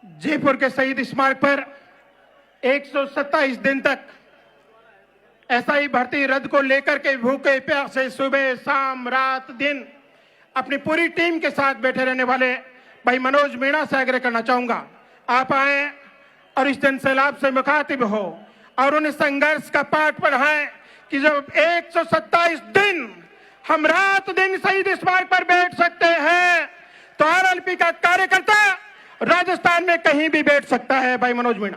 जयपुर के शहीद स्मारक पर 127 दिन तक एसआई भर्ती रद्द को लेकर के भूखे प्यासे सुबह शाम रात दिन अपनी पूरी टीम के साथ बैठे रहने वाले भाई मनोज मीणा से आग्रह करना चाहूंगा, आप आए और इस जन सैलाब से मुखातिब हो और उन्हें संघर्ष का पाठ पढ़ाएं कि जब 127 दिन हम रात दिन शहीद स्मारक पर बैठ सकते हैं तो आरएलपी का कार्यकर्ता राजस्थान में कहीं भी बैठ सकता है। भाई मनोज मीणा।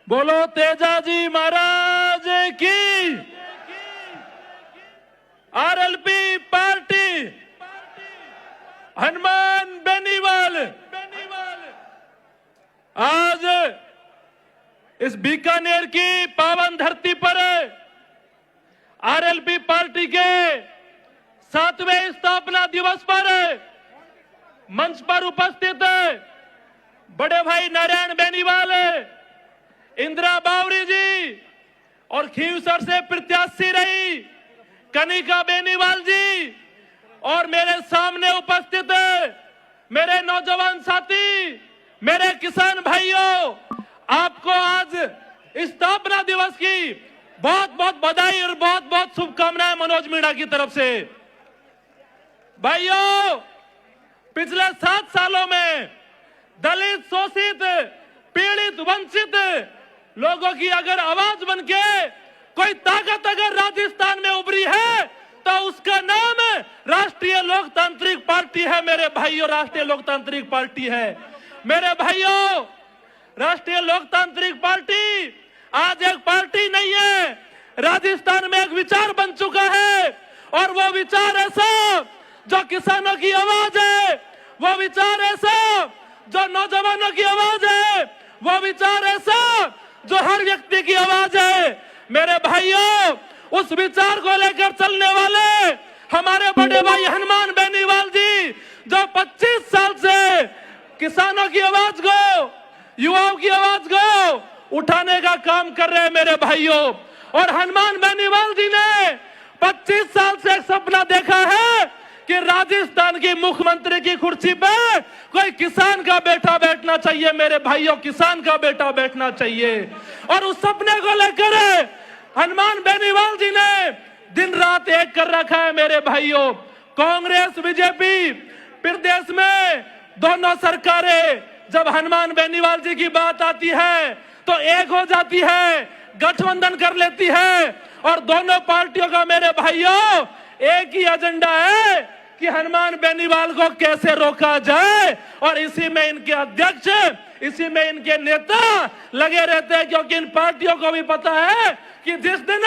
बोलो तेजाजी महाराज की। आरएलपी पार्टी हनुमान बेनीवाल आज इस बीकानेर की पावन धरती पर आरएलपी पार्टी के 7वें स्थापना दिवस पर मंच पर उपस्थित बड़े भाई नारायण बेनीवाल, इंदिरा बावरी जी और खींवसर से प्रत्याशी रही कनिका बेनीवाल जी और मेरे सामने उपस्थित मेरे नौजवान साथी, मेरे किसान भाइयों, आपको आज स्थापना दिवस की बहुत बहुत बधाई और बहुत बहुत शुभकामनाएं मनोज मीणा की तरफ से। भाइयों, पिछले 7 सालों में दलित, शोषित, पीड़ित, वंचित लोगों की अगर आवाज बनके कोई ताकत अगर राजस्थान में उभरी है तो उसका नाम राष्ट्रीय लोकतांत्रिक पार्टी है। मेरे भाइयों, राष्ट्रीय लोकतांत्रिक पार्टी है। मेरे भाइयों, राष्ट्रीय लोकतांत्रिक पार्टी आज एक पार्टी नहीं है, राजस्थान में एक विचार बन चुका है और वो विचार ऐसा जो किसानों की आवाज है, वो विचार ऐसा जो नौजवानों की आवाज है, वो विचार ऐसा जो हर व्यक्ति की आवाज है। मेरे भाइयों, उस विचार को लेकर चलने वाले हमारे बड़े भाई हनुमान बेनीवाल जी जो 25 साल से किसानों की आवाज को, युवाओं की आवाज को उठाने का काम कर रहे हैं। मेरे भाइयों, और हनुमान बेनीवाल जी ने 25 साल से एक सपना देखा है कि राजस्थान की मुख्यमंत्री की कुर्सी पर कोई किसान का बेटा बैठना चाहिए। मेरे भाइयों, किसान का बेटा बैठना चाहिए और उस सपने को लेकर हनुमान बेनीवाल जी ने दिन रात एक कर रखा है। मेरे भाइयों, कांग्रेस बीजेपी प्रदेश में दोनों सरकारें जब हनुमान बेनीवाल जी की बात आती है तो एक हो जाती है, गठबंधन कर लेती है और दोनों पार्टियों का मेरे भाइयों एक ही एजेंडा है कि हनुमान बेनीवाल को कैसे रोका जाए और इसी में इनके अध्यक्ष, इसी में इनके नेता लगे रहते हैं, क्योंकि इन पार्टियों को भी पता है कि जिस दिन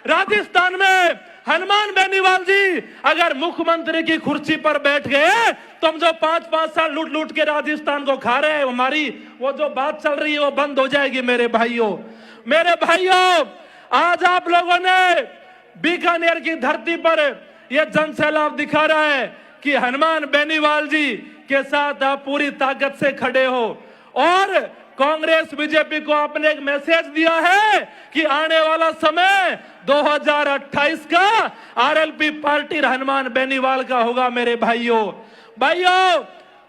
राजस्थान में हनुमान बेनीवाल जी अगर मुख्यमंत्री की कुर्सी पर बैठ गए तो हम जो 5-5 साल लूट लूट के राजस्थान को खा रहे हैं, हमारी वो जो बात चल रही है वो बंद हो जाएगी। मेरे भाइयों, आज आप लोगों ने बीकानेर की धरती पर यह जन सैलाब दिखा रहा है कि हनुमान बेनीवाल जी के साथ आप पूरी ताकत से खड़े हो और कांग्रेस बीजेपी को आपने एक मैसेज दिया है कि आने वाला समय 2028 का आरएलपी पार्टी हनुमान बेनीवाल का होगा। मेरे भाइयों,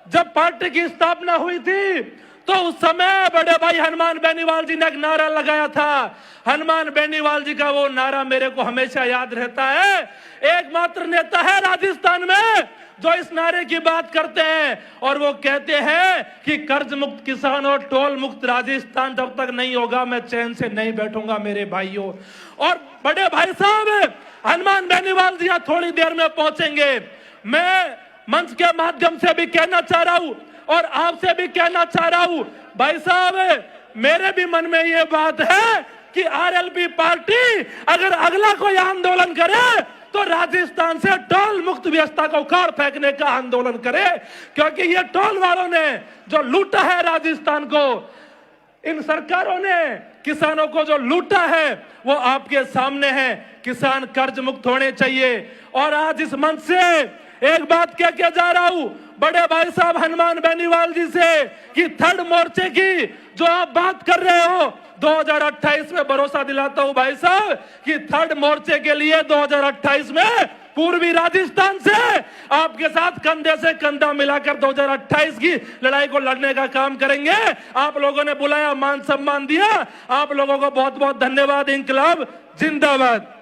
जब पार्टी की स्थापना हुई थी तो उस समय बड़े भाई हनुमान बेनीवाल जी ने एक नारा लगाया था। हनुमान बेनीवाल जी का वो नारा मेरे को हमेशा याद रहता है। एकमात्र नेता है राजस्थान में जो इस नारे की बात करते हैं और वो कहते हैं कि कर्ज मुक्त किसान और टोल मुक्त राजस्थान जब तक नहीं होगा मैं चैन से नहीं बैठूंगा। मेरे भाइयों, और बड़े भाई साहब हनुमान बेनीवाल जी यहाँ थोड़ी देर में पहुंचेंगे। मैं मंच के माध्यम से भी कहना चाह रहा हूं और आपसे भी कहना चाह रहा हूं, भाई साहब मेरे भी मन में ये बात है कि आरएलपी पार्टी अगर अगला कोई आंदोलन करे तो राजस्थान से टोल मुक्त व्यवस्था को उखाड़ फेंकने का आंदोलन करे, क्योंकि ये टोल वालों ने जो लूटा है राजस्थान को, इन सरकारों ने किसानों को जो लूटा है वो आपके सामने है। किसान कर्ज मुक्त होने चाहिए। और आज इस मंच से एक बात कह के जा रहा हूं बड़े भाई साहब हनुमान बेनीवाल जी से कि थर्ड मोर्चे की जो आप बात कर रहे हो 2028 में भरोसा दिलाता हूं भाई साहब कि थर्ड मोर्चे के लिए 2028 में पूर्वी राजस्थान से आपके साथ कंधे से कंधा मिलाकर 2028 की लड़ाई को लड़ने का काम करेंगे। आप लोगों ने बुलाया, मान सम्मान दिया, आप लोगों को बहुत बहुत धन्यवाद। इंकलाब जिंदाबाद।